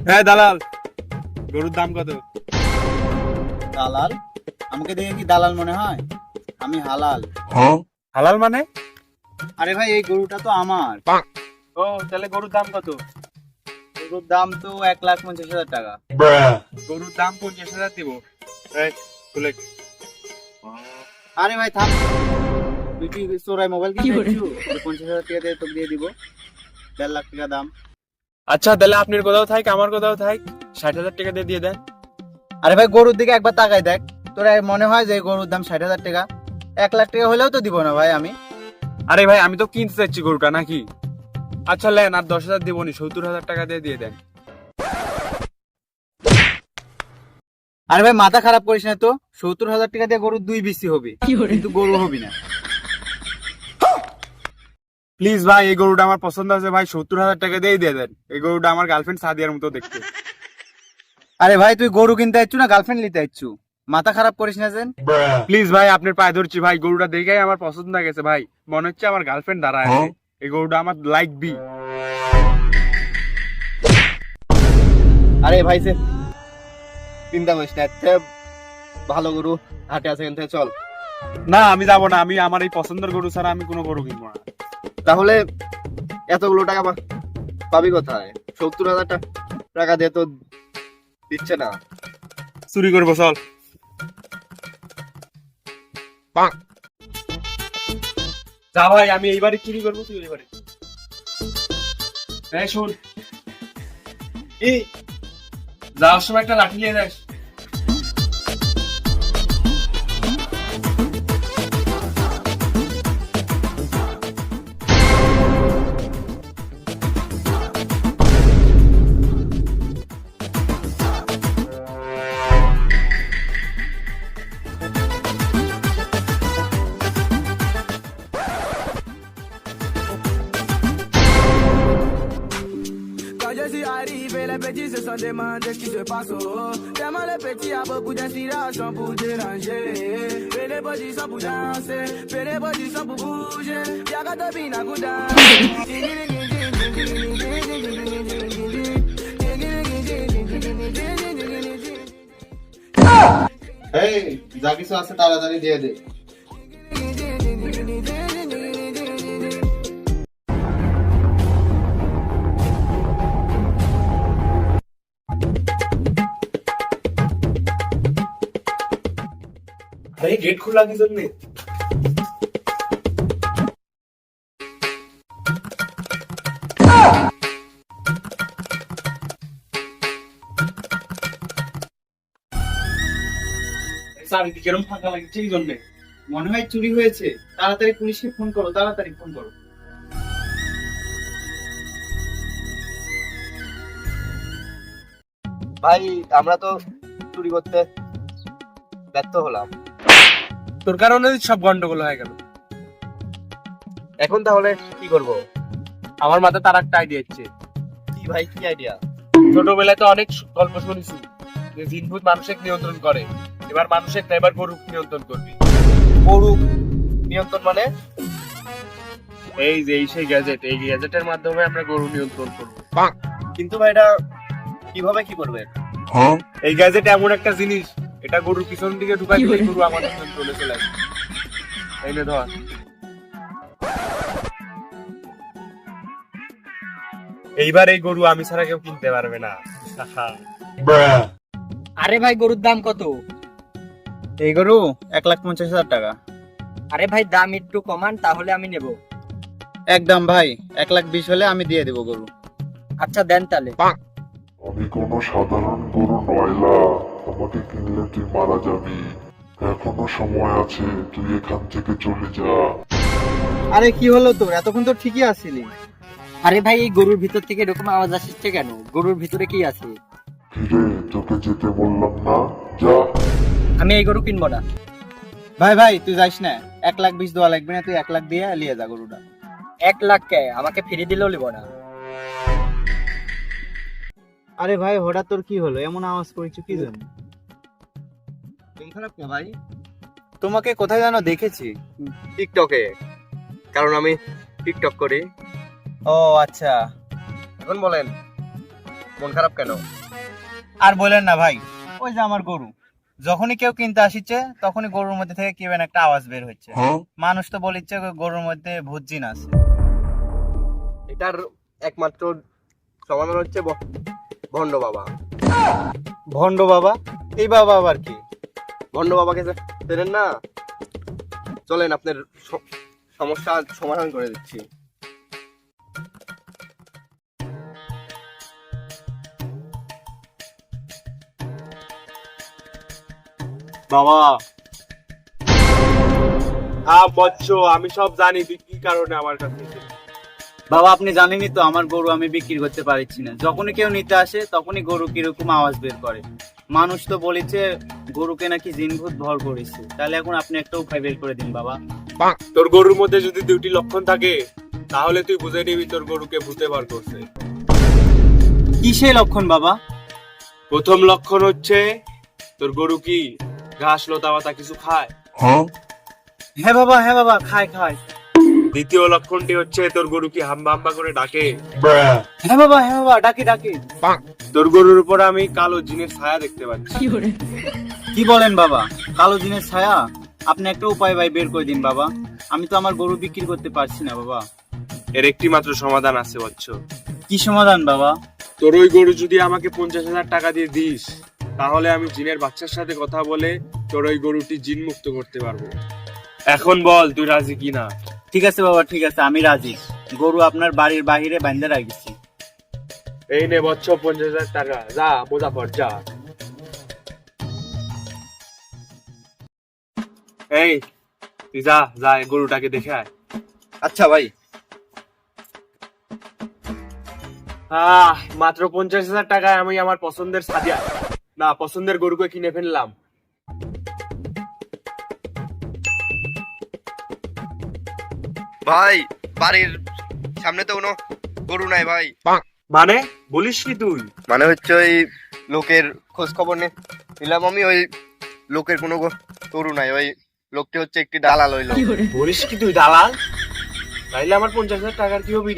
হ্যাঁ দালাল, গরুর দাম কত? দালাল? আমাকে দেখে কি দালাল মনে হয়? আমি হালাল। হালাল মানে? আরে ভাই, এই গরুটা তো আমার। ও তাহলে গরুর দাম কত? গরুর দাম তো 1,50,000 টাকা। গরুর দাম 50,000 দিব। এই খুলে। আরে ভাই থাম, তুই কি চোরাই মোবাইল কিনছিস? 50,000 টাকা দিয়ে তোকে দিয়ে দিব। 1.5 লাখ টাকা দাম। আচ্ছা তাহলে আপনার কোথাও থাক, আমার কোথাও থাক, 60,000 টাকা দিয়ে দেন। আরে ভাই, গরুর দিকে একবার তাকাই দেখ, তোর মনে হয় যে গরুর দাম 60,000 টাকা? 1 লাখ টাকা হলেও তো দিব না ভাই আমি। আরে ভাই আমি তো কিনতে চাচ্ছি গরুটা নাকি। আচ্ছা লেন, আর 10,000 দিবনি, 70,000 টাকা দিয়ে দেন। আরে ভাই মাথা খারাপ করিস না তো, 70,000 টাকা দিয়ে গরুর 2 বিসি হবে, কিন্তু গরু হবি না। প্লিজ ভাই, এই গরুটা আমার পছন্দ আছে ভাই, 70,000 টাকা দিয়ে দেন। এই গরুটা আমার গার্লফ্রেন্ড সাদিয়ার মতো দেখতে। আরে ভাই, তুই গরু কিনতে আইছু না গার্লফ্রেন্ড নিতে আইছু? মাথা খারাপ করিস না যেন। প্লিজ ভাই, আপনার পায়ে ধরছি ভাই, গরুটা দেখেই আমার পছন্দ হয়ে গেছে ভাই, মনে হচ্ছে আমার গার্লফ্রেন্ড দাঁড়ায় আছে। এই গরুটা আমার লাইক বি। আরে ভাই, সে চিন্তা করিস না, এতে ভালো গরু হাটে আছে, এখান থেকে চল। না আমি যাবো না, আমি আমার এই পছন্দের গরু ছাড়া আমি কোনো গরু কিনবো না। তাহলে এতগুলো টাকা পাবি কোথায়? 70,000 টাকা দিয়ে তো দিচ্ছে না। চুরি করবো চল। যা ভাই, আমি এইবারে চুরি করবো, তুই এইবারে। এই শোন, এই যাওয়ার সময় একটা লাঠি নিয়ে যাস। Quand je suis arrivé, les petits se sont demandés ce qui se passe. Tellement les petits a beaucoup d'inspiration pour déranger. Fais les positions pour danser, fais les positions pour bouger. Y'a qu'à te bina gouda. এই যা কিছু আছে তাড়াতাড়ি দিয়ে দে। ভাই gate খোলা কি জন্য? চারিদিকে এরকম ফাঁকা লাগছে কি জন্য? মনে হয় চুরি হয়েছে, তাড়াতাড়ি পুলিশকে ফোন করো, তাড়াতাড়ি ফোন করো। ভাই আমরা তো চুরি করতে ব্যর্থ হলাম। তোর কারণে সব গন্ডগোল হয়ে গেল। এখন তাহলে কি করব? আমার মাথায় তার একটা আইডিয়া হচ্ছে। কি ভাই, কি আইডিয়া? ছোটবেলায় তো অনেক গল্প শুনেছি যে জিনভূত মানুষকে নিয়ন্ত্রণ করে, এবার মানুষের না, এবার গরু নিয়ন্ত্রণ করবি। গরু নিয়ন্ত্রণ মানে? এই যে সেই গ্যাজেট, এই গ্যাজেটের মাধ্যমে আমরা গরু নিয়ন্ত্রণ করবো। কিন্তু ভাই এটা কিভাবে কি করবে? এই গ্যাজেট এমন একটা জিনিস, এটা গরুর পিছন দিকে ঢুকাই দিলে গরু আমাদের নিয়ন্ত্রণে চলে আসবে। এই নে ধর। এইবার এই গরু আমি ছাড়া কেউ কিনতে পারবে না। আরে ভাই, গরুর দাম কত? এই গরু 1,50,000 টাকা। আরে ভাই, দাম একটু কমান, তাহলে আমি নেব। একদম ভাই, 1,20,000 হলে আমি দিয়ে দেবো গরু। আচ্ছা দেন তাহলে। আমি কোনো সাধারণ গরু নয়লা, আমাকে কিনলে তুই মারা যাবি। এখনো সময় আছে, তুই এখান থেকে চলে যা। আরে কি হলো তোর? এতক্ষণ তো ঠিকই আসছিলি। আরে ভাই, এই গরুর ভিতর থেকে এরকম আওয়াজ আসছে কেন? গরুর ভিতরে কি আছে? ফিরে তোকে যেতে বললাম না, যা। আমি এই গরু কিনবো না। ভাই ভাই তুই যাইস না, 1,20,000 দেওয়া লাগবে না, তুই 1 লাখ দিয়ে নিয়ে যা গরুটা। 1 লাখ কে? আমাকে ফিরে দিলেও নিব না। আরে ভাই হঠাৎ তোর কি হলো? এমন আওয়াজ করেছো কি জন্য? মন খারাপ না ভাই? তোমাকে কোথায় যেন দেখেছি। টিকটকে, কারণ আমি টিকটক করি। ও আচ্ছা, এখন বলেন মন খারাপ কেন? আর বলেন না ভাই, ওই যে আমার গরু, যখনই কেউ কিনতে আসিচ্ছে তখনই গরুর মধ্যে থেকে কি যেন একটা আওয়াজ বের হচ্ছে। মানুষ তো বলিচ্ছে গরুর মধ্যে ভূত জিন আছে। এটার একমাত্র সমাধান হচ্ছে ভণ্ড বাবা। ভণ্ড বাবা? এই বাবা আবার কি? ভণ্ড বাবাকে চেনেন না? চলেন আপনার সমস্যার সমাধান করে দিচ্ছি। বাবা বচ্চ, আমি সব জানি তুই কি কারণে আমার কাছে এসেছিস। বাবা আপনি জানেনই তো আমার গরু আমি বিক্রি করতে পারছি না। যখনই কেউ নিতে আসে তখনই গরু কিরকম আওয়াজ বের করে। মানুষ তো বলেছে গরুকে নাকি জিনভূত ভর করেছে। তাহলে এখন আপনি একটা উপায় বের করে দিন বাবা। তোর গরুর মধ্যে যদি দুটি লক্ষণ থাকে তাহলে তুই বুঝে নিবি তোর গরুকে ভূতে বার করছে। কি সেই লক্ষণ বাবা? প্রথম লক্ষণ হচ্ছে তোর গরু কি ঘাস লতা পাতা কিছু খায়। হ্যাঁ বাবা খায় খায়। দ্বিতীয় লক্ষণটি হচ্ছে তোর গরু কি হাম্বা হাম্বা করে ডাকে। হ্যাঁ বাবা ডাকে ডাকে। তোর গরুর উপর আমি কালো জিনের ছায়া দেখতে পাচ্ছি। কি বলেন বাবা, কালো জিনের ছায়া? আপনি একটা উপায় ভাই বের করে দিন বাবা। আমি তো আমার গরু বিক্রি করতে পারছি না বাবা। এর একটি মাত্র সমাধান আছে বচ্চ। কি সমাধান বাবা? তোর ওই গরু যদি আমাকে 50,000 টাকা দিয়ে দিস তাহলে আমি জিনের বাচ্চার সাথে কথা বলে তোর ওই গরুটি জিন মুক্ত করতে পারবো। এখন বল তুই রাজি কিনা? ঠিক আছে বাবা, ঠিক আছে, আমি রাজি। গরু আপনার বাড়ির বাহিরে বাঁধা রাখছি। এই নে বচ্চ 50,000 টাকা, যা মুজাফর যা। এই তুই যা যা এই গরুটাকে দেখে আয়। আচ্ছা ভাই। মাত্র 50,000 টাকায় আমি আমার পছন্দের সাদিয়া না পছন্দের গরুকে কিনে ফেললাম। ভাই বাড়ির সামনে তো কোনো গরু নাই ভাই। মানে বলিস কি তুই? মানে হচ্ছে ওই লোকের খোঁজ খবর নিলাম আমি, ওই লোকের কোনো গরু নাই। ওই লোকটি হচ্ছে একটি দালাল। হইলো বলিস কি তুই দালাল? তাইলে আমার 50,000 টাকার কি হবে?